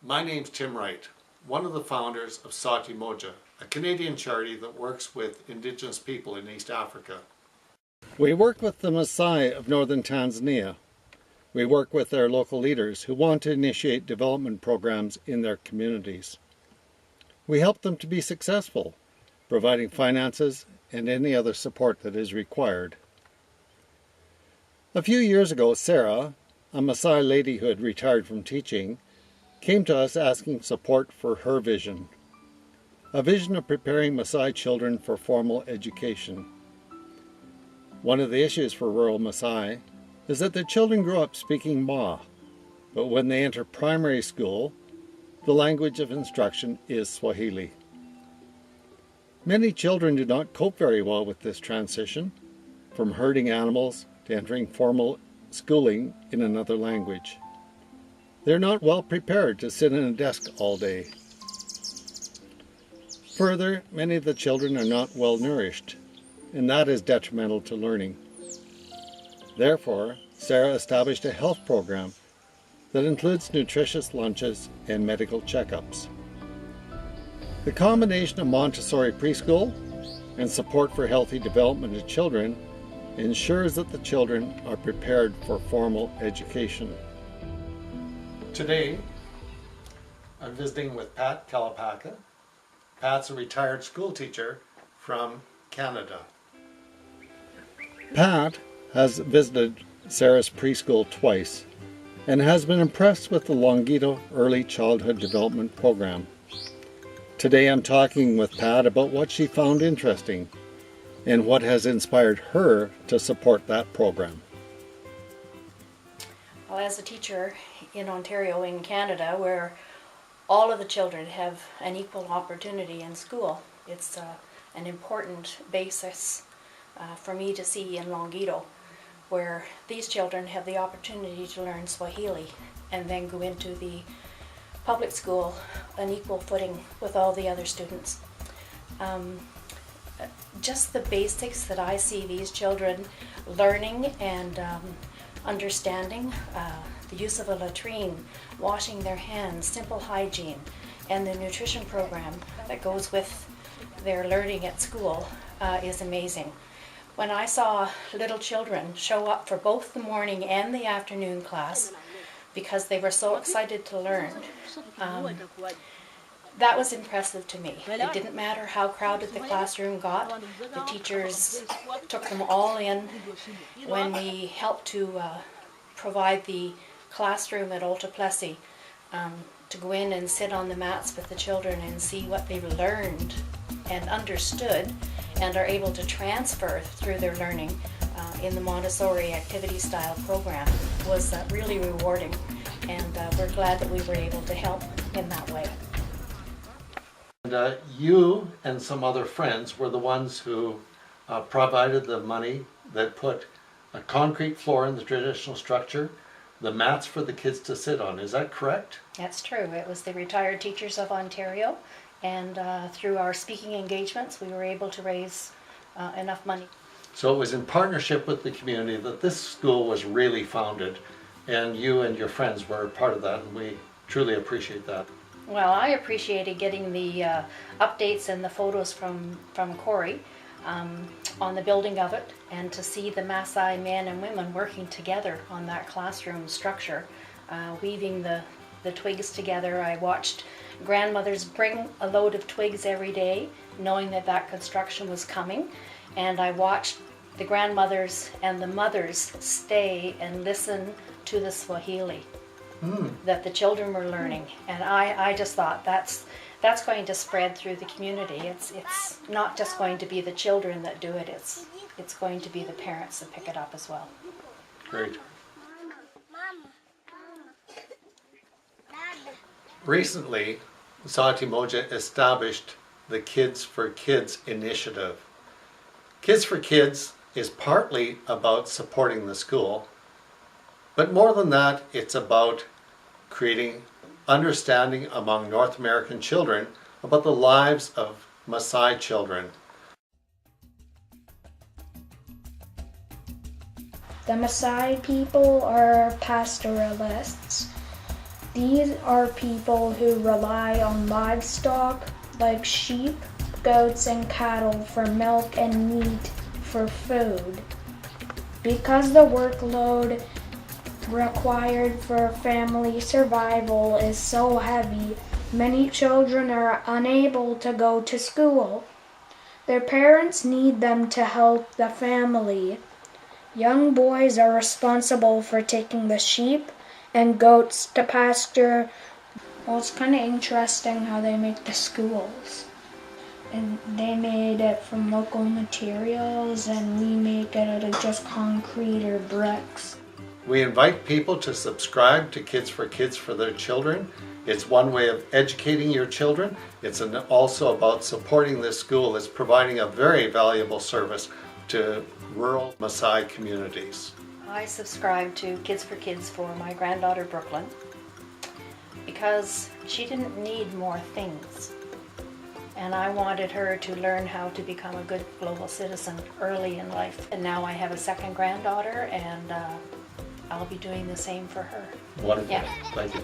My name's Tim Wright, one of the founders of Sauti Moja, a Canadian charity that works with Indigenous people in East Africa. We work with the Maasai of northern Tanzania. We work with their local leaders who want to initiate development programs in their communities. We help them to be successful, providing finances and any other support that is required. A few years ago, Sarah, a Maasai lady who had retired from teaching, came to us asking support for her vision. A vision of preparing Maasai children for formal education. One of the issues for rural Maasai is that their children grow up speaking Ma, but when they enter primary school, the language of instruction is Swahili. Many children do not cope very well with this transition, from herding animals to entering formal schooling in another language. They're not well prepared to sit in a desk all day. Further, many of the children are not well nourished, and that is detrimental to learning. Therefore, Sarah established a health program that includes nutritious lunches and medical checkups. The combination of Montessori preschool and support for healthy development of children ensures that the children are prepared for formal education. Today, I'm visiting with Pat Kalapaka. Pat's a retired school teacher from Canada. Pat has visited Sarah's preschool twice and has been impressed with the Longito Early Childhood Development Program. Today I'm talking with Pat about what she found interesting and what has inspired her to support that program. Well, as a teacher in Ontario, in Canada, where all of the children have an equal opportunity in school, it's an important basis for me to see in Longito, where these children have the opportunity to learn Swahili and then go into the public school on equal footing with all the other students. Just the basics that I see these children learning and understanding, the use of a latrine, washing their hands, simple hygiene, and the nutrition program that goes with their learning at school is amazing. When I saw little children show up for both the morning and the afternoon class because they were so excited to learn, that was impressive to me. It didn't matter how crowded the classroom got. The teachers took them all in. When we helped to provide the classroom at Alta Plessis, to go in and sit on the mats with the children and see what they learned and understood and are able to transfer through their learning in the Montessori activity style program was really rewarding, and we're glad that we were able to help in that way. And you and some other friends were the ones who provided the money that put a concrete floor in the traditional structure, the mats for the kids to sit on. Is that correct? That's true. It was the Retired Teachers of Ontario, and through our speaking engagements we were able to raise enough money. So it was in partnership with the community that this school was really founded, and you and your friends were part of that, and we truly appreciate that. Well, I appreciated getting the updates and the photos from Corey on the building of it, and to see the Maasai men and women working together on that classroom structure, weaving the twigs together. I watched grandmothers bring a load of twigs every day, knowing that that construction was coming, and I watched the grandmothers and the mothers stay and listen to the Swahili that the children were learning, and I just thought that's going to spread through the community. It's not just going to be the children that do it, it's going to be the parents that pick it up as well. Great. Recently, Sauti Moja established the Kids4Kids initiative. Kids4Kids is partly about supporting the school, but more than that, it's about creating understanding among North American children about the lives of Maasai children. The Maasai people are pastoralists. These are people who rely on livestock like sheep, goats, and cattle for milk and meat for food. Because the workload required for family survival is so heavy, many children are unable to go to school. Their parents need them to help the family. Young boys are responsible for taking the sheep and goats to pasture. Well, it's kind of interesting how they make the schools. And they made it from local materials, and we make it out of just concrete or bricks. We invite people to subscribe to Kids4Kids for their children. It's one way of educating your children. It's also about supporting this school that's providing a very valuable service to rural Maasai communities. I subscribe to Kids4Kids for my granddaughter Brooklyn because she didn't need more things. And I wanted her to learn how to become a good global citizen early in life. And now I have a second granddaughter, and I'll be doing the same for her. Wonderful. Yeah. Thank you.